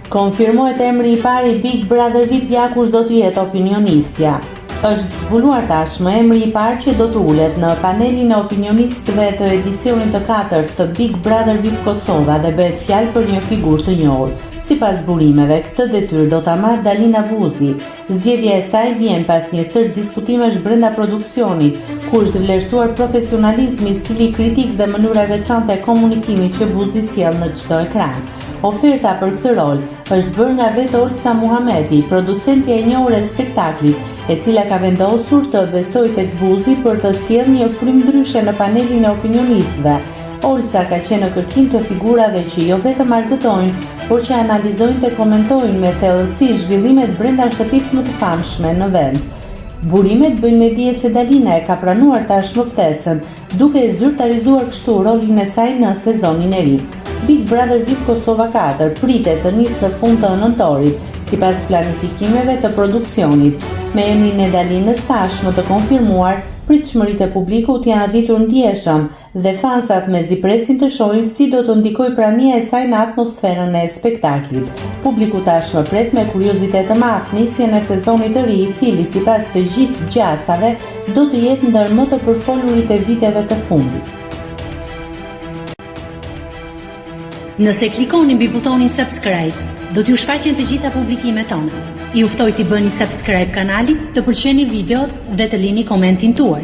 Konfirmohet emri I parë I Big Brother VIP ja kush do të jetë opinionistja. Është zbuluar tashmë emri I parë që do të ulet në panelin e opinionistëve të edicionit të 4 të Big Brother VIP Kosova dhe bëhet fjalë për një figurë të njohur. Sipas burimeve, këtë detyrë do ta marrë Dalina Buzi. Zgjedhja e saj vjen pas një sër diskutimesh brenda produksionit, ku është vlerësuar profesionalizmi, stili kritik dhe mënyra e veçantë e komunikimit që Buzi sjell në çdo ekran. Oferta për këtë rol është bërë nga vetë Olsa Muhameti, producentja e njohur e spektaklit, e cila ka vendosur të besojë tek Buzi për të sjellë një frym ndryshe në panelin e opinionistëve. Olsa ka qenë në kërkim të figurave që jo vetëm argëtojnë, por që analizojnë dhe komentojnë me thellësi zhvillimet brenda shtëpisë më të famshme në vend. Burimet bëjnë me dije se Dalina e ka pranuar tashmë ftesën, duke e zyrtarizuar kështu rolin e saj në sezonin e ri. Big Brother VIP Kosova 4 pritet të nisë në fund të nëntorit, sipas planifikimeve të produksionit. Me emrin e Dalinës tashmë të konfirmuar, pritshmëritë e publikut janë arritur ndjeshëm dhe fansat mezi presin të shohin si do të ndikojë prania e saj në atmosferën e spektaklit. Publiku tashmë pret me kuriozitet të madh nisjen e sezonit të ri, I cili sipas të gjithë gjasave do të jetë ndër më të përfolurit e viteve të fundit. Nëse klikoni mbi butonin subscribe, do t'ju shfaqen të gjitha publikimet tona. Ju ftoj t'i bëni subscribe kanalit, të pëlqeni videot dhe të lini komentin tuaj.